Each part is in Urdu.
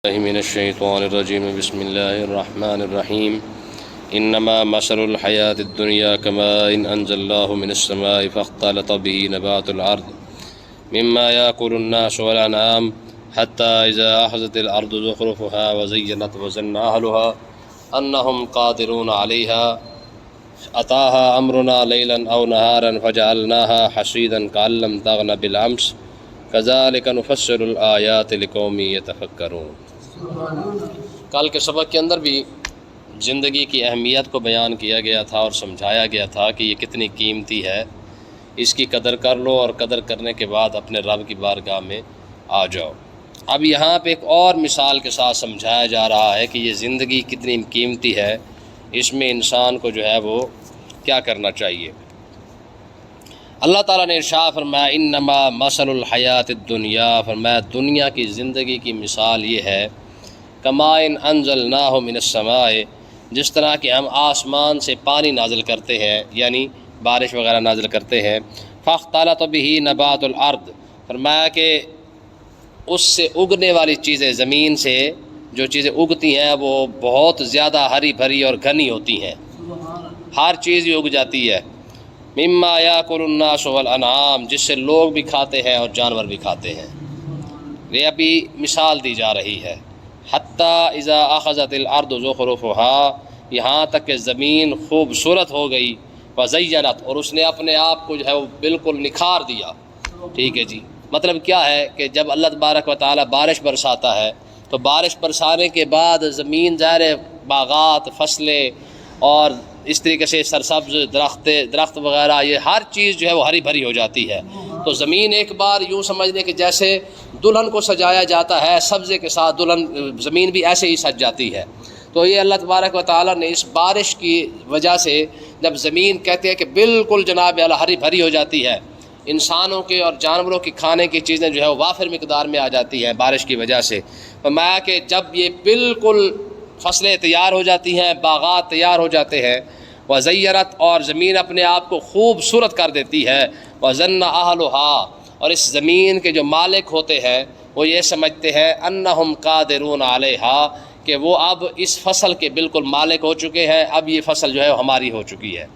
من الشیطان الرجیم بسم اللہ الرحمن الرحیم انما مثل الحیاة الدنیا كماء انزلناه من السماء فاختلط به نبات الارض مما يأكل الناس والانعام حتى اذا اخذت الارض زخرفها وزينت وظن اهلها انهم قادرون عليها اتاها امرنا ليلا او نهارا فجعلناها حصيدا كأن لم تغن بالامس كذلك نفصل الآيات لقوم يتفكرون۔ کل کے سبق کے اندر بھی زندگی کی اہمیت کو بیان کیا گیا تھا اور سمجھایا گیا تھا کہ یہ کتنی قیمتی ہے، اس کی قدر کر لو اور قدر کرنے کے بعد اپنے رب کی بارگاہ میں آ جاؤ۔ اب یہاں پہ ایک اور مثال کے ساتھ سمجھایا جا رہا ہے کہ یہ زندگی کتنی قیمتی ہے، اس میں انسان کو جو ہے وہ کیا کرنا چاہیے۔ اللہ تعالیٰ نے ارشاد فرمایا انما مثل الحیات الدنیا، فرمایا دنیا کی زندگی کی مثال یہ ہے کماء انزلناہ من السماء، جس طرح کہ ہم آسمان سے پانی نازل کرتے ہیں، یعنی بارش وغیرہ نازل کرتے ہیں، فاختلط به نبات الارض، فرمایا کہ اس سے اگنے والی چیزیں، زمین سے جو چیزیں اگتی ہیں وہ بہت زیادہ ہری بھری اور گھنی ہوتی ہیں، ہر چیز ہی اگ جاتی ہے، مما یاکل الناس والانعام، جس سے لوگ بھی کھاتے ہیں اور جانور بھی کھاتے ہیں۔ یہ ابھی مثال دی جا رہی ہے، حتی اذا اخذت الارض زخرفها، یہاں تک کہ زمین خوبصورت ہو گئی، وزینت، اور اس نے اپنے آپ کو جو ہے وہ بالکل نکھار دیا۔ ٹھیک ہے جی، مطلب کیا ہے کہ جب اللہ تبارک و تعالیٰ بارش برساتا ہے تو بارش برسانے کے بعد زمین ظاہر باغات، فصلیں اور اس طریقے سے سرسبز درخت وغیرہ، یہ ہر چیز جو ہے وہ ہری بھری ہو جاتی ہے۔ تو زمین ایک بار یوں سمجھ لیں کہ جیسے دلہن کو سجایا جاتا ہے سبزے کے ساتھ، زمین بھی ایسے ہی سج جاتی ہے۔ تو یہ اللہ تبارک و تعالیٰ نے اس بارش کی وجہ سے جب زمین کہتے ہیں کہ بالکل جناب اعلیٰ ہری بھری ہو جاتی ہے، انسانوں کے اور جانوروں کی کھانے کی چیزیں جو ہے وہ وافر مقدار میں آ جاتی ہیں بارش کی وجہ سے۔ فرمایا کہ جب یہ بالکل فصلیں تیار ہو جاتی ہیں، باغات تیار ہو جاتے ہیں، وزیرت، اور زمین اپنے آپ کو خوبصورت کر دیتی ہے، وظن اہلها، اور اس زمین کے جو مالک ہوتے ہیں وہ یہ سمجھتے ہیں انہم قادرون علیہا، کہ وہ اب اس فصل کے بالکل مالک ہو چکے ہیں، اب یہ فصل جو ہے وہ ہماری ہو چکی ہے۔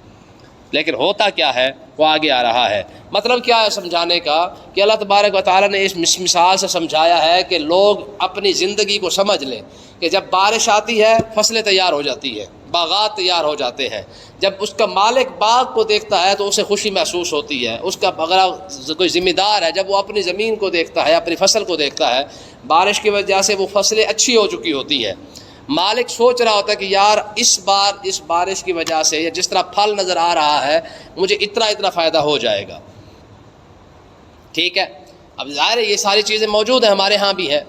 لیکن ہوتا کیا ہے وہ آگے آ رہا ہے۔ مطلب کیا ہے سمجھانے کا کہ اللہ تبارک و تعالیٰ نے اس مثال سے سمجھایا ہے کہ لوگ اپنی زندگی کو سمجھ لیں کہ جب بارش آتی ہے فصلیں تیار ہو جاتی ہیں، باغات تیار ہو جاتے ہیں، جب اس کا مالک باغ کو دیکھتا ہے تو اسے خوشی محسوس ہوتی ہے، اس کا اگر کوئی ذمہ دار ہے جب وہ اپنی زمین کو دیکھتا ہے، اپنی فصل کو دیکھتا ہے، بارش کی وجہ سے وہ فصلیں اچھی ہو چکی ہوتی ہیں، مالک سوچ رہا ہوتا ہے کہ یار اس بار اس بارش کی وجہ سے یا جس طرح پھل نظر آ رہا ہے مجھے اتنا فائدہ ہو جائے گا۔ ٹھیک ہے، اب ظاہر ہے یہ ساری چیزیں موجود ہیں، ہمارے ہاں بھی ہے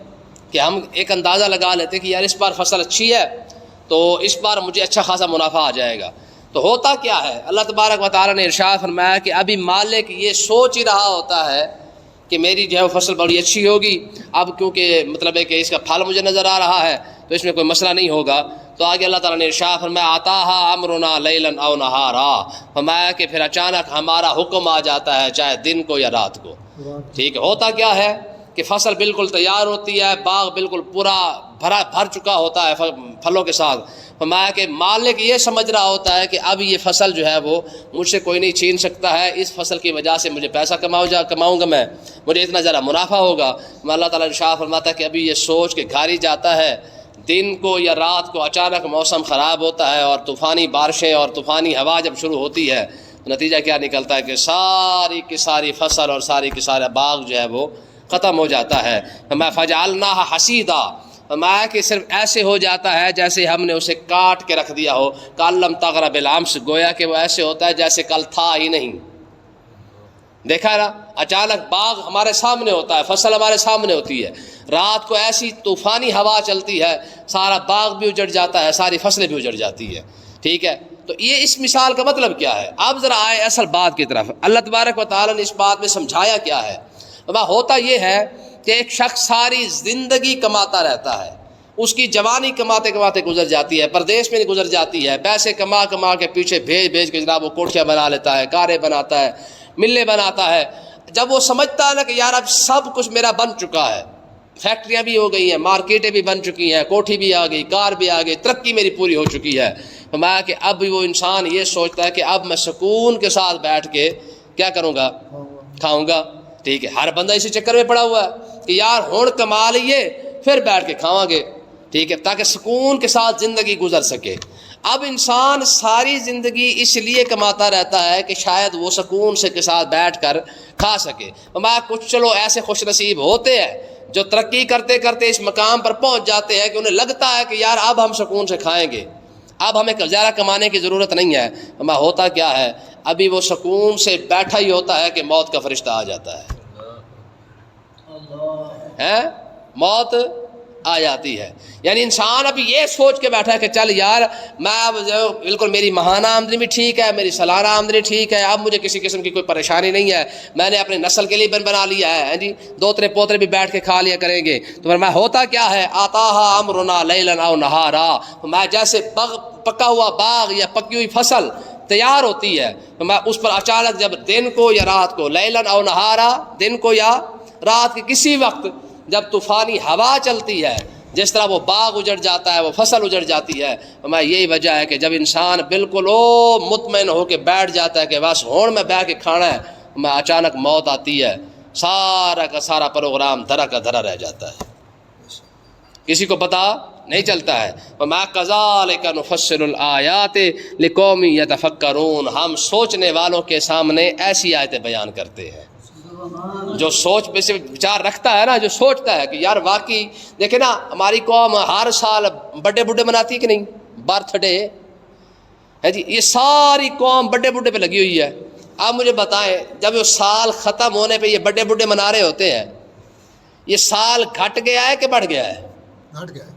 کہ ہم ایک اندازہ لگا لیتے ہیں کہ یار اس بار فصل اچھی ہے تو اس بار مجھے اچھا خاصا منافع آ جائے گا۔ تو ہوتا کیا ہے، اللہ تبارک و تعالیٰ نے ارشاد فرمایا کہ ابھی مالک یہ سوچ ہی رہا ہوتا ہے کہ میری جو ہے فصل بڑی اچھی ہوگی، اب کیونکہ مطلب ہے کہ اس کا پھل مجھے نظر آ رہا ہے تو اس میں کوئی مسئلہ نہیں ہوگا۔ تو آگے اللہ تعالیٰ نے ارشاد فرمایا آتاہا امرنا لیلا او نہارا، فرمایا کہ پھر اچانک ہمارا حکم آ جاتا ہے چاہے دن کو یا رات کو۔ ٹھیک ہے، ہوتا کیا ہے کہ فصل بالکل تیار ہوتی ہے، باغ بالکل پورا بھر چکا ہوتا ہے پھلوں کے ساتھ، فرمایا کہ مالک یہ سمجھ رہا ہوتا ہے کہ اب یہ فصل جو ہے وہ مجھ سے کوئی نہیں چھین سکتا ہے، اس فصل کی وجہ سے مجھے پیسہ کماؤں گا میں، مجھے اتنا ذرا منافع ہوگا۔ اللہ تعالیٰ ارشاد فرماتا ہے کہ ابھی یہ سوچ کے گھر ہی جاتا ہے، دن کو یا رات کو اچانک موسم خراب ہوتا ہے اور طوفانی بارشیں اور طوفانی ہوا جب شروع ہوتی ہے تو نتیجہ کیا نکلتا ہے کہ ساری کی ساری فصل اور ساری کی سارا باغ جو ہے وہ ختم ہو جاتا ہے۔ میں فجعلناها حصیدا، فرمایا کہ صرف ایسے ہو جاتا ہے جیسے ہم نے اسے کاٹ کے رکھ دیا ہو، کأن لم تغن بالامس، گویا کہ وہ ایسے ہوتا ہے جیسے کل تھا ہی نہیں۔ دیکھا نا، اچانک باغ ہمارے سامنے ہوتا ہے، فصل ہمارے سامنے ہوتی ہے، رات کو ایسی طوفانی ہوا چلتی ہے سارا باغ بھی اجڑ جاتا ہے، ساری فصلیں بھی اجڑ جاتی ہے۔ ٹھیک ہے، تو یہ اس مثال کا مطلب کیا ہے؟ اب ذرا آئے اصل بات کی طرف۔ اللہ تبارک و تعالیٰ نے اس بات میں سمجھایا کیا ہے؟ ہوتا یہ ہے کہ ایک شخص ساری زندگی کماتا رہتا ہے، اس کی جوانی کماتے کماتے گزر جاتی ہے، پردیش میں گزر جاتی ہے، پیسے کما کے پیچھے بھیج کے جناب وہ کوٹھیاں بنا لیتا ہے، کاریں بناتا ہے، ملیں بناتا ہے۔ جب وہ سمجھتا ہے نا کہ یار اب سب کچھ میرا بن چکا ہے، فیکٹریاں بھی ہو گئی ہیں، مارکیٹیں بھی بن چکی ہیں، کوٹھی بھی آ گئی، کار بھی آ گئی، ترقی میری پوری ہو چکی ہے. فرمایا کہ اب وہ انسان یہ سوچتا ہے کہ اب میں سکون کے ساتھ بیٹھ کے کیا کروں گا، کھاؤں گا. ٹھیک ہے، ہر بندہ اسی چکر میں پڑا ہوا ہے کہ یار ہون کما لیے پھر بیٹھ کے کھاواں گے. ٹھیک ہے، تاکہ سکون کے ساتھ زندگی گزر سکے. اب انسان ساری زندگی اس لیے کماتا رہتا ہے کہ شاید وہ سکون سے کے ساتھ بیٹھ کر کھا سکے. میں کچھ چلو ایسے خوش نصیب ہوتے ہیں جو ترقی کرتے کرتے اس مقام پر پہنچ جاتے ہیں کہ انہیں لگتا ہے کہ یار اب ہم سکون سے کھائیں گے، اب ہمیں زیادہ کمانے کی ضرورت نہیں ہے. ہوتا کیا ہے، ابھی وہ سکون سے بیٹھا ہی ہوتا ہے کہ موت کا فرشتہ آ جاتا ہے، موت آ جاتی ہے. یعنی انسان ابھی یہ سوچ کے بیٹھا ہے کہ چل یار میں اب بالکل میری ماہانہ آمدنی بھی ٹھیک ہے، میری سالانہ آمدنی ٹھیک ہے، اب مجھے کسی قسم کی کوئی پریشانی نہیں ہے، میں نے اپنی نسل کے لیے بنا لیا ہے جی، دوترے پوترے بھی بیٹھ کے کھا لیا کریں گے. تو میں ہوتا کیا ہے، آتاہا امرنا لیلا او نہارا، میں جیسے پکا ہوا باغ یا پکی ہوئی فصل تیار ہوتی ہے تو میں اس پر اچانک جب دن کو یا رات کو، لیلا او نہارا، دن کو یا رات کے کسی وقت جب طوفانی ہوا چلتی ہے، جس طرح وہ باغ اجڑ جاتا ہے، وہ فصل اجڑ جاتی ہے. میں یہی وجہ ہے کہ جب انسان بالکل مطمئن ہو کے بیٹھ جاتا ہے کہ بس ہون میں بیٹھ کے کھانا ہے، میں اچانک موت آتی ہے، سارا کا سارا پروگرام دھرا کا دھرا رہ جاتا ہے، کسی کو پتہ نہیں چلتا ہے. وَمَا كَذَلِكَ نُفَصِّلُ الْآيَاتِ لِقَوْمٍ يَتَفَكَّرُونَ، ہم سوچنے والوں کے سامنے ایسی آیتیں بیان کرتے ہیں. جو سوچ پہ سے وچار رکھتا ہے نا، جو سوچتا ہے کہ یار واقعی دیکھیں نا، ہماری قوم ہر سال بڑے بڈھے مناتی ہے کہ نہیں، برتھ ڈے ہے جی، یہ ساری قوم بڑے بڈھے پہ لگی ہوئی ہے. آپ مجھے بتائیں جب وہ سال ختم ہونے پہ یہ بڑے بڈھے منا رہے ہوتے ہیں، یہ سال گھٹ گیا ہے کہ بڑھ گیا ہے؟ گھٹ گیا ہے،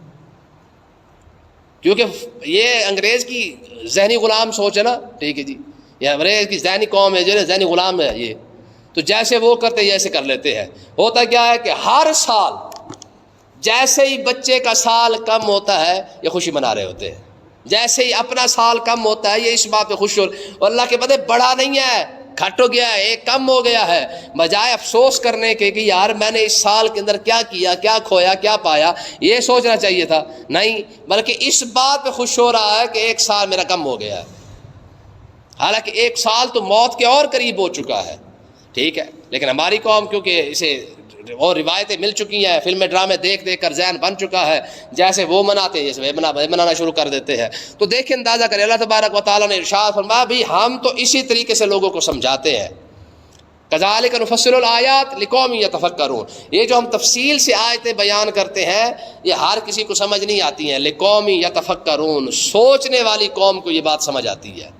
کیونکہ یہ انگریز کی ذہنی غلام سوچ ہے نا. ٹھیک ہے جی، یہ انگریز کی ذہنی قوم ہے، جو ذہنی غلام ہے یہ، تو جیسے وہ کرتے جیسے کر لیتے ہیں. ہوتا کیا ہے کہ ہر سال جیسے ہی بچے کا سال کم ہوتا ہے یہ خوشی منا رہے ہوتے ہیں، جیسے ہی اپنا سال کم ہوتا ہے یہ اس بات پہ خوش ہو. اور اللہ کے بدلے بڑا نہیں ہے، گھٹ ہو گیا ہے، ایک کم ہو گیا ہے، بجائے افسوس کرنے کے کہ یار میں نے اس سال کے اندر کیا کیا، کیا کھویا، کیا پایا، یہ سوچنا چاہیے تھا. نہیں، بلکہ اس بات پہ خوش ہو رہا ہے کہ ایک سال میرا کم ہو گیا ہے، حالانکہ ایک سال تو موت کے اور قریب ہو چکا ہے. ٹھیک ہے، لیکن ہماری قوم کیونکہ اسے اور روایتیں مل چکی ہیں، فلمیں ڈرامے دیکھ دیکھ کر ذہن بن چکا ہے، جیسے وہ مناتے ہیں جیسے منانا شروع کر دیتے ہیں. تو دیکھیں اندازہ کریں، اللہ تبارک و تعالیٰ نے ارشاد فرمایا بھی ہم تو اسی طریقے سے لوگوں کو سمجھاتے ہیں. کذالک نفصل الآیات لقوم یتفکرون، یہ جو ہم تفصیل سے آیتیں بیان کرتے ہیں یہ ہر کسی کو سمجھ نہیں آتی ہیں. لقوم یتفکرون، سوچنے والی قوم کو یہ بات سمجھ آتی ہے.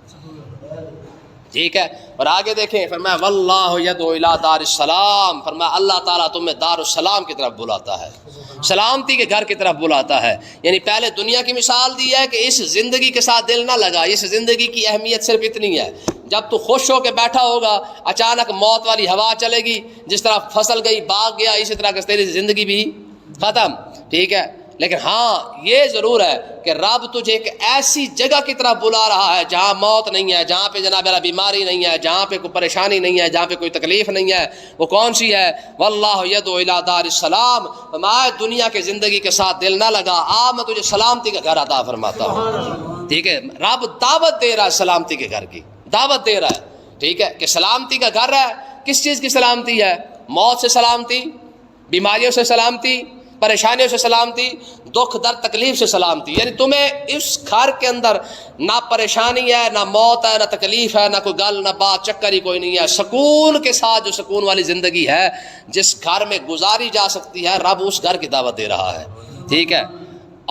ٹھیک ہے، اور آگے دیکھیں فرمایا واللہ یدعو الی دار السلام، فرمایا اللہ تعالیٰ تمہیں دار السلام کی طرف بلاتا ہے، سلامتی کے گھر کی طرف بلاتا ہے. یعنی پہلے دنیا کی مثال دی ہے کہ اس زندگی کے ساتھ دل نہ لگا، اس زندگی کی اہمیت صرف اتنی ہے، جب تو خوش ہو کے بیٹھا ہوگا اچانک موت والی ہوا چلے گی، جس طرح فصل گئی، باغ گیا، اسی طرح کہ تیری زندگی بھی ختم. ٹھیک ہے، لیکن ہاں یہ ضرور ہے کہ رب تجھے ایک ایسی جگہ کی طرف بلا رہا ہے جہاں موت نہیں ہے، جہاں پہ جناب اللہ بیماری نہیں ہے، جہاں پہ کوئی پریشانی نہیں ہے، جہاں پہ کوئی تکلیف نہیں ہے. وہ کون سی ہے؟ واللہ یدعو الی دار السلام، میں دنیا کے زندگی کے ساتھ دل نہ لگا، میں تجھے سلامتی کا گھر عطا فرماتا ہوں. ٹھیک ہے، رب دعوت دے رہا ہے سلامتی کے گھر کی، دعوت دے رہا ہے. ٹھیک ہے، کہ سلامتی کا گھر ہے. کس چیز کی سلامتی ہے؟ موت سے سلامتی، بیماریوں سے سلامتی، پریشانیوں سے سلامتی، دکھ درد تکلیف سے سلامتی. یعنی تمہیں اس گھر کے اندر نہ پریشانی ہے، نہ موت ہے، نہ تکلیف ہے، نہ کوئی گل، نہ بات، چکر ہی کوئی نہیں ہے. سکون کے ساتھ جو سکون والی زندگی ہے جس گھر میں گزاری جا سکتی ہے، رب اس گھر کی دعوت دے رہا ہے. ٹھیک ہے،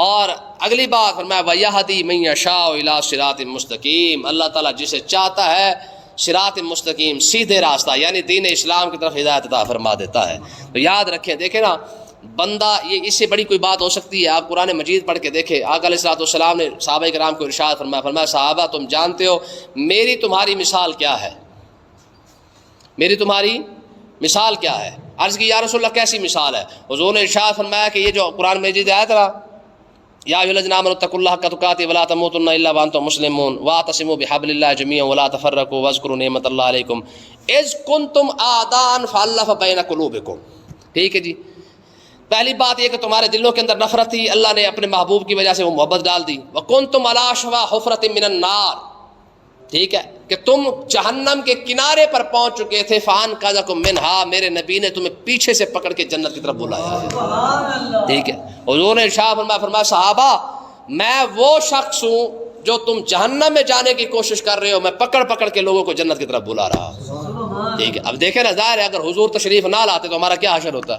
اور اگلی بات فرمایا وَيَهْدِي مَن يَشَاءُ إِلَىٰ صِرَاطٍ مُسْتَقِيمٍ، اللہ تعالیٰ جسے چاہتا ہے صراط مستقیم، سیدھے راستہ یعنی دین اسلام کی طرف ہدایت عطا فرما دیتا ہے. تو یاد رکھیں، دیکھیں نا بندہ، یہ اس سے بڑی کوئی بات ہو سکتی ہے؟ آپ قرآن مجید پڑھ کے دیکھیں، آقا علیہ الصلوۃ والسلام نے صحابہ کرام کو ارشاد فرمایا صحابہ تم جانتے ہو میری تمہاری مثال کیا ہے؟ میری تمہاری مثال کیا ہے؟ عرض کی یا رسول اللہ کیسی مثال ہے؟ حضور نے ارشاد فرمایا کہ یہ جو قرآن مجید آیت ہے یا ایھا الذین آمنوا اتقوا اللہ حق تقاتہ ولا تموتن الا وانتم مسلمون واعتصموا بحبل اللہ جميعا ولا تفرقوا واذکروا نعمت اللہ علیکم اذ کنتم اعداء فالف بین قلوبکم. ٹھیک ہے جی، پہلی بات یہ کہ تمہارے دلوں کے اندر نفرت تھی، اللہ نے اپنے محبوب کی وجہ سے وہ محبت ڈال دی. وَكُنْتُمْ عَلَىٰ شَفَا حُفْرَةٍ مِّنَ النَّارِ، ٹھیک ہے، کہ تم جہنم کے کنارے پر پہنچ چکے تھے. فَأَنْقَذَكُم مِّنْهَا، میرے نبی نے تمہیں پیچھے سے پکڑ کے جنت کی طرف بلایا ہے. ٹھیک ہے، حضور نے ارشاد فرمایا صحابہ میں وہ شخص ہوں جو تم جہنم میں جانے کی کوشش کر رہے ہو، میں پکڑ پکڑ کے لوگوں کو جنت کی طرف بلا رہا ہوں. ٹھیک ہے، اب دیکھیں نا، ظاہر ہے اگر حضور تشریف نہ لاتے تو ہمارا کیا حشر ہوتا.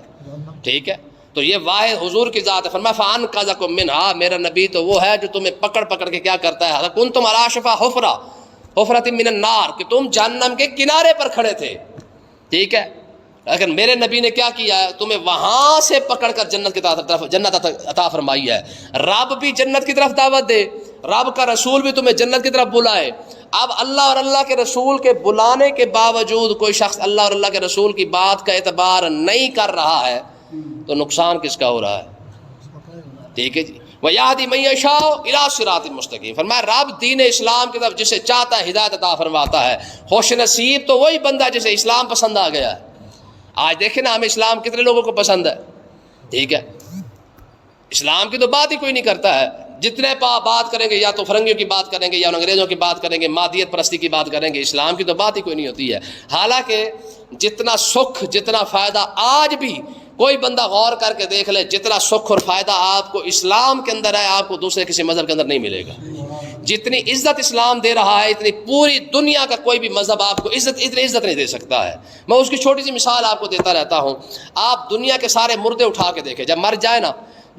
ٹھیک ہے، تو یہ واحد حضور کی ذات ہے. فرمایا فَأَنْقَذَكُم مِّنْهَا، میرا نبی تو وہ ہے جو تمہیں پکڑ پکڑ کے کیا کرتا ہے. كُنْتُمْ عَلَىٰ شَفَا حُفْرَةٍ مِّنَ النَّارِ، کہ تم جہنم کے کنارے پر کھڑے تھے. ٹھیک ہے، لیکن میرے نبی نے کیا کیا ہے، تمہیں وہاں سے پکڑ کر جنت کی طرف جنت عطا فرمائی ہے. رب بھی جنت کی طرف دعوت دے، رب کا رسول بھی تمہیں جنت کی طرف بلائے. اب اللہ اور اللہ کے رسول کے بلانے کے باوجود کوئی شخص اللہ اور اللہ کے رسول کی بات کا اعتبار نہیں کر رہا ہے تو نقصان کس کا ہو رہا ہے. ٹھیک ہے جی، وَيَهْدِي مَن يَشَاءُ إِلَىٰ صِرَاطٍ مُسْتَقِيمٍ. فرمایا رب دین اسلام کی طرف جسے چاہتا ہے ہدایت عطا فرماتا ہے. خوش نصیب تو وہی بندہ جسے اسلام پسند آ گیا ہے. آج دیکھیں نا ہمیں اسلام کتنے لوگوں کو پسند ہے. ٹھیک ہے، اسلام کی تو بات ہی کوئی نہیں کرتا ہے. جتنے بات کریں گے یا تو فرنگیوں کی بات کریں گے یا انگریزوں کی بات کریں گے، مادیت پرستی کی بات کریں گے، اسلام کی تو بات ہی کوئی نہیں ہوتی ہے. حالانکہ جتنا سکھ جتنا فائدہ آج بھی کوئی بندہ غور کر کے دیکھ لے، جتنا سکھ اور فائدہ آپ کو اسلام کے اندر ہے آپ کو دوسرے کسی مذہب کے اندر نہیں ملے گا. جتنی عزت اسلام دے رہا ہے اتنی پوری دنیا کا کوئی بھی مذہب آپ کو اتنی عزت نہیں دے سکتا ہے. میں اس کی چھوٹی سی مثال آپ کو دیتا رہتا ہوں. آپ دنیا کے سارے مردے اٹھا کے دیکھیں، جب مر جائے نا،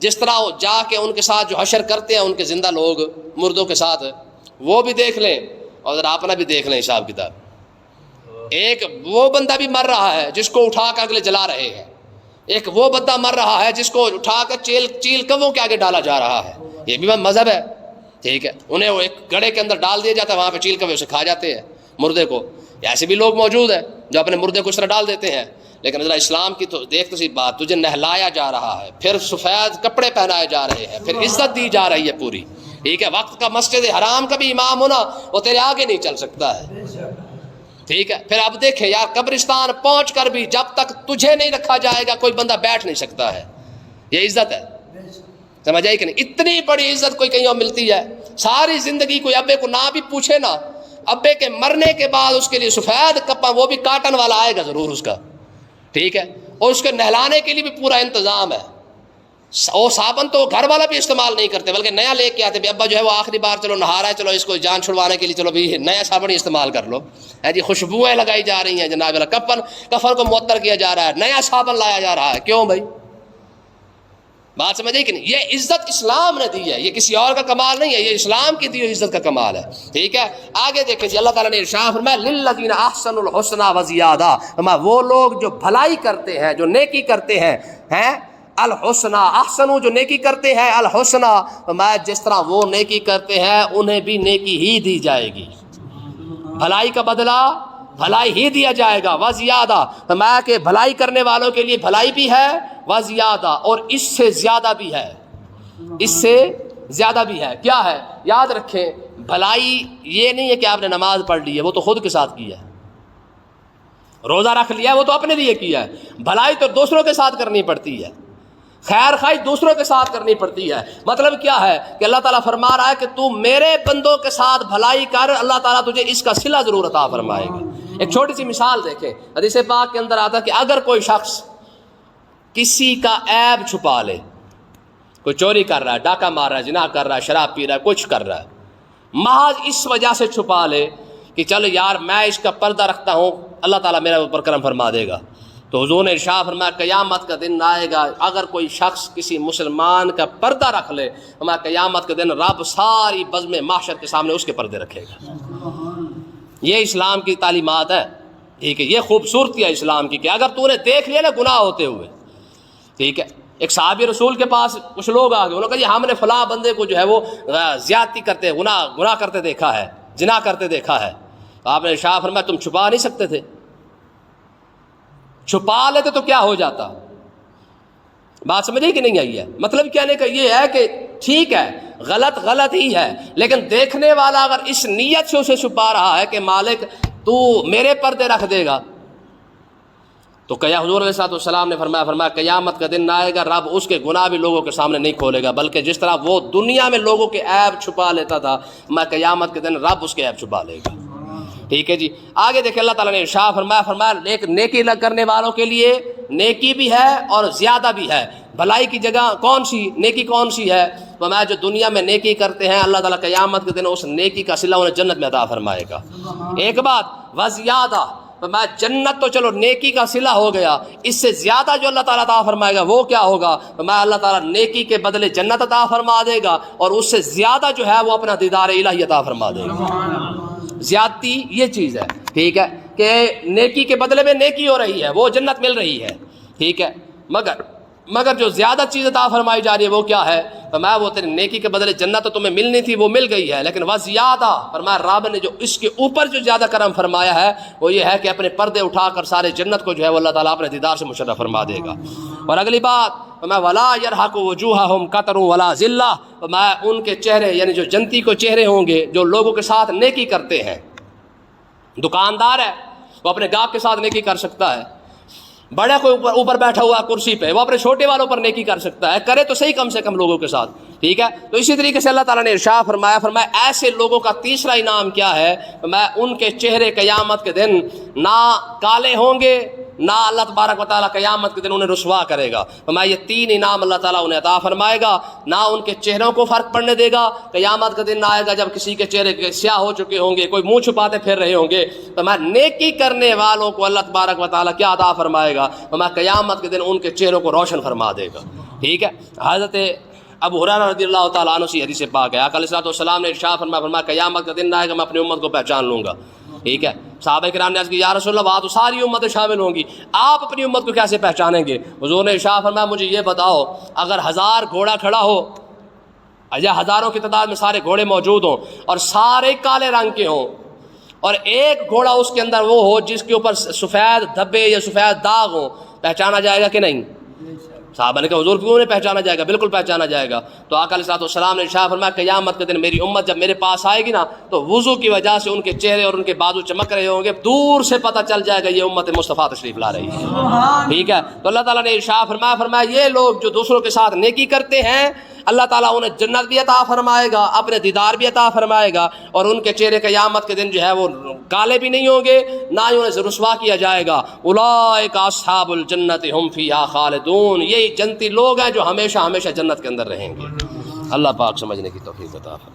جس طرح وہ جا کے ان کے ساتھ جو حشر کرتے ہیں ان کے زندہ لوگ مردوں کے ساتھ، وہ بھی دیکھ لیں اور ذرا اپنا بھی دیکھ لیں حساب کتاب. ایک وہ بندہ بھی مر رہا ہے جس کو اٹھا کر اگلے جلا رہے ہیں، ایک وہ بندہ مر رہا ہے جس کو اٹھا کر چیل کووں کے آگے ڈالا جا رہا ہے. یہ بھی مذہب ہے. ٹھیک ہے، انہیں وہ ایک گڑھے کے اندر ڈال دیا جاتا ہے، وہاں پہ چیل کوے اسے کھا جاتے ہیں مردے کو. ایسے بھی لوگ موجود ہیں جو اپنے مردے کو اس طرح ڈال دیتے ہیں. لیکن ذرا اسلام کی تو دیکھ تو سی بات، تجھے نہلایا جا رہا ہے، پھر سفید کپڑے پہنائے جا رہے ہیں، پھر عزت دی جا رہی ہے پوری. ٹھیک ہے، وقت کا مسجد حرام کا بھی امام ہونا وہ تیرے آگے نہیں چل سکتا ہے. ٹھیک ہے، پھر اب دیکھیں یار قبرستان پہنچ کر بھی جب تک تجھے نہیں رکھا جائے گا کوئی بندہ بیٹھ نہیں سکتا ہے. یہ عزت ہے، سمجھ آئی کہ نہیں؟ اتنی بڑی عزت کوئی کہیں اور ملتی ہے. ساری زندگی کوئی ابے کو نہ بھی پوچھے نا، ابے کے مرنے کے بعد اس کے لیے سفید کپڑا، وہ بھی کاٹن والا آئے گا ضرور اس کا. ٹھیک ہے، اور اس کے نہلانے کے لیے بھی پورا انتظام ہے. وہ صابن تو گھر والا بھی استعمال نہیں کرتے بلکہ نیا لے کے آتے. بھی ابا جو ہے وہ آخری بار چلو نہا رہا ہے، چلو اس کو جان چھڑوانے کے لیے چلو بھی نیا صابن ہی استعمال کر لو. جی خوشبوئیں لگائی جا رہی ہیں جناب، کفن کو معطر کیا جا رہا ہے، نیا صابن لایا جا رہا ہے. کیوں بھائی؟ بات سمجھ کہ نہیں؟ یہ عزت اسلام نے دی ہے، یہ کسی اور کا کمال نہیں ہے، یہ اسلام کی دی ہوئی عزت کا کمال ہے. ٹھیک ہے، آگے دیکھیں جی، اللہ تعالیٰ نے ارشاد فرمایا للذین احسنوا الحسنى وزیادہ. وہ لوگ جو بھلائی کرتے ہیں، جو نیکی کرتے ہیں، الحسنہ احسنوا، جو نیکی کرتے ہیں، الحسنہ میں جس طرح وہ نیکی کرتے ہیں انہیں بھی نیکی ہی دی جائے گی، بھلائی کا بدلہ بھلائی ہی دیا جائے گا. وزیادہ میں کہ بھلائی کرنے والوں کے لیے بھلائی بھی ہے، وزیادہ اور اس سے زیادہ بھی ہے، اس سے زیادہ بھی ہے. کیا ہے؟ یاد رکھیں بھلائی یہ نہیں ہے کہ آپ نے نماز پڑھ لی ہے، وہ تو خود کے ساتھ کی ہے. روزہ رکھ لیا ہے، وہ تو اپنے لیے کیا ہے. بھلائی تو دوسروں کے ساتھ کرنی پڑتی ہے، خیر خواہی دوسروں کے ساتھ کرنی پڑتی ہے. مطلب کیا ہے کہ اللہ تعالیٰ فرما رہا ہے کہ تو میرے بندوں کے ساتھ بھلائی کر، اللہ تعالیٰ تجھے اس کا صلہ ضرور عطا فرمائے گا. ایک چھوٹی سی مثال دیکھیں، حدیث پاک کے اندر آتا ہے کہ اگر کوئی شخص کسی کا عیب چھپا لے، کوئی چوری کر رہا ہے، ڈاکہ مار رہا ہے، زنا کر رہا ہے، شراب پی رہا ہے، کچھ کر رہا ہے، محض اس وجہ سے چھپا لے کہ چلو یار میں اس کا پردہ رکھتا ہوں، اللہ تعالیٰ میرے اوپر کرم فرما دے گا. تو حضور نے ارشاد فرمایا قیامت کا دن آئے گا اگر کوئی شخص کسی مسلمان کا پردہ رکھ لے، ہمارا قیامت کے دن رب ساری بزم محشر کے سامنے اس کے پردے رکھے گا. یہ اسلام کی تعلیمات ہے. ٹھیک ہے، یہ خوبصورتی ہے اسلام کی کہ اگر تو نے دیکھ لیا نا گناہ ہوتے ہوئے، ٹھیک ہے. ایک صحابی رسول کے پاس کچھ لوگ آ گئے، انہوں نے کہا جی ہم نے فلاں بندے کو جو ہے وہ زیادتی کرتے گناہ کرتے دیکھا ہے، زنا کرتے دیکھا ہے. آپ نے ارشاد فرمایا تم چھپا نہیں سکتے تھے، چھپا لیتے تو کیا ہو جاتا. بات سمجھ کہ نہیں آئی ہے؟ مطلب کہنے کا یہ ہے کہ ٹھیک ہے غلط ہی ہے، لیکن دیکھنے والا اگر اس نیت سے اسے چھپا رہا ہے کہ مالک تو میرے پردے رکھ دے گا، تو کیا حضور علیہ السلام نے فرمایا قیامت کا دن آئے گا رب اس کے گناہ بھی لوگوں کے سامنے نہیں کھولے گا، بلکہ جس طرح وہ دنیا میں لوگوں کے عیب چھپا لیتا تھا، میں قیامت کے دن رب اس کے عیب چھپا لے گا۔ ٹھیک ہے جی، آگے دیکھیں اللہ تعالیٰ نے ارشاد فرمایا نیکی کرنے والوں کے لیے نیکی بھی ہے اور زیادہ بھی ہے۔ بھلائی کی جگہ کون سی، نیکی کون سی ہے؟ فرمایا جو دنیا میں نیکی کرتے ہیں اللہ تعالیٰ قیامت کے دن اس نیکی کا صلہ انہیں جنت میں عطا فرمائے گا۔ ایک بات وزیادہ، فرمایا جنت تو چلو نیکی کا صلہ ہو گیا، اس سے زیادہ جو اللہ تعالیٰ عطا فرمائے گا وہ کیا ہوگا؟ فرمایا اللہ تعالیٰ نیکی کے بدلے جنت عطا فرما دے گا، اور اس سے زیادہ جو ہے وہ اپنا دیدار الہی عطا فرما دے گا۔ زیادتی یہ چیز ہے، ٹھیک ہے، کہ نیکی کے بدلے میں نیکی ہو رہی ہے، وہ جنت مل رہی ہے، ٹھیک ہے، مگر جو زیادہ چیز عطا فرمائی جا رہی ہے وہ کیا ہے؟ فرمایا وہ تیری نیکی کے بدلے جنت تو تمہیں ملنی تھی وہ مل گئی ہے، لیکن وہ زیادہ، فرمایا رب نے جو اس کے اوپر جو زیادہ کرم فرمایا ہے وہ یہ ہے کہ اپنے پردے اٹھا کر سارے جنت کو جو ہے وہ اللہ تعالیٰ اپنے دیدار سے مشرف فرما دے گا۔ اور اگلی بات فرمایا ولا يرهق وجوههم قتر ولا ذلہ، فرمایا ان کے چہرے یعنی جو جنتی کو چہرے ہوں گے جو لوگوں کے ساتھ نیکی کرتے ہیں۔ دکاندار ہے وہ اپنے گاہک کے ساتھ نیکی کر سکتا ہے، بڑے کوئی اوپر بیٹھا ہوا کرسی پہ وہ اپنے چھوٹے والوں پر نیکی کر سکتا ہے، کرے تو صحیح کم سے کم لوگوں کے ساتھ، ٹھیک ہے۔ تو اسی طریقے سے اللہ تعالیٰ نے ارشاد فرمایا ایسے لوگوں کا تیسرا انعام کیا ہے؟ فرمایا ان کے چہرے قیامت کے دن نہ کالے ہوں گے، نہ اللہ تبارک و تعالیٰ قیامت کے دن انہیں رسوا کرے گا۔ فرمایا یہ تین انعام اللہ تعالیٰ انہیں عطا فرمائے گا، نہ ان کے چہروں کو فرق پڑنے دے گا۔ قیامت کا دن آئے گا جب کسی کے چہرے سیاہ ہو چکے ہوں گے، کوئی منہ چھپاتے پھر رہے ہوں گے، فرمایا نیکی کرنے والوں کو اللہ تبارک و تعالیٰ کیا عطا فرمائے گا؟ فرمایا قیامت کے دن ان کے چہروں کو روشن فرما دے گا، ٹھیک ہے۔ حضرت ابو ہریرہ رضی اللہ تعالیٰ عنہ سے حدیث پاک ہے، آقا علیہ السلام نے ارشاد فرمایا قیامت کا دن آئے گا میں اپنی امت کو پہچان لوں گا، ٹھیک ہے۔ صحابہ کرام نے عرض کی یا رسول اللہ وہاں تو ساری امتیں شامل ہوں گی، آپ اپنی امت کو کیسے پہچانیں گے؟ حضور نے ارشاد فرمایا مجھے یہ بتاؤ، اگر 1000 گھوڑا کھڑا ہو یا ہزاروں کی تعداد میں سارے گھوڑے موجود ہوں اور سارے کالے رنگ کے ہوں، اور ایک گھوڑا اس کے اندر وہ ہو جس کے اوپر سفید دھبے یا سفید داغ ہوں، پہچانا جائے گا کہ نہیں؟ صحابہ نے کہا حضور کیوں نہیں پہچانا جائے گا؟ بالکل پہچانا جائے گا۔ تو آقا علیہ السلام نے ارشاد فرمایا قیامت کے دن میری امت جب میرے پاس آئے گی نا تو وضو کی وجہ سے ان کے چہرے اور ان کے بازو چمک رہے ہوں گے، دور سے پتہ چل جائے گا یہ امت مصطفیٰ تشریف لا رہی ہے، ٹھیک ہے۔ تو اللہ تعالیٰ نے ارشاد فرمایا یہ لوگ جو دوسروں کے ساتھ نیکی کرتے ہیں اللہ تعالیٰ انہیں جنت بھی عطا فرمائے گا، اپنے دیدار بھی عطا فرمائے گا، اور ان کے چہرے قیامت کے دن جو ہے وہ کالے بھی نہیں ہوں گے، نہ ہی انہیں رسوا کیا جائے گا۔ اولئک اصحاب الجنت ہم فیہا خالدون، یہی جنتی لوگ ہیں جو ہمیشہ ہمیشہ جنت کے اندر رہیں گے۔ اللہ پاک سمجھنے کی توفیق عطا فرمائے۔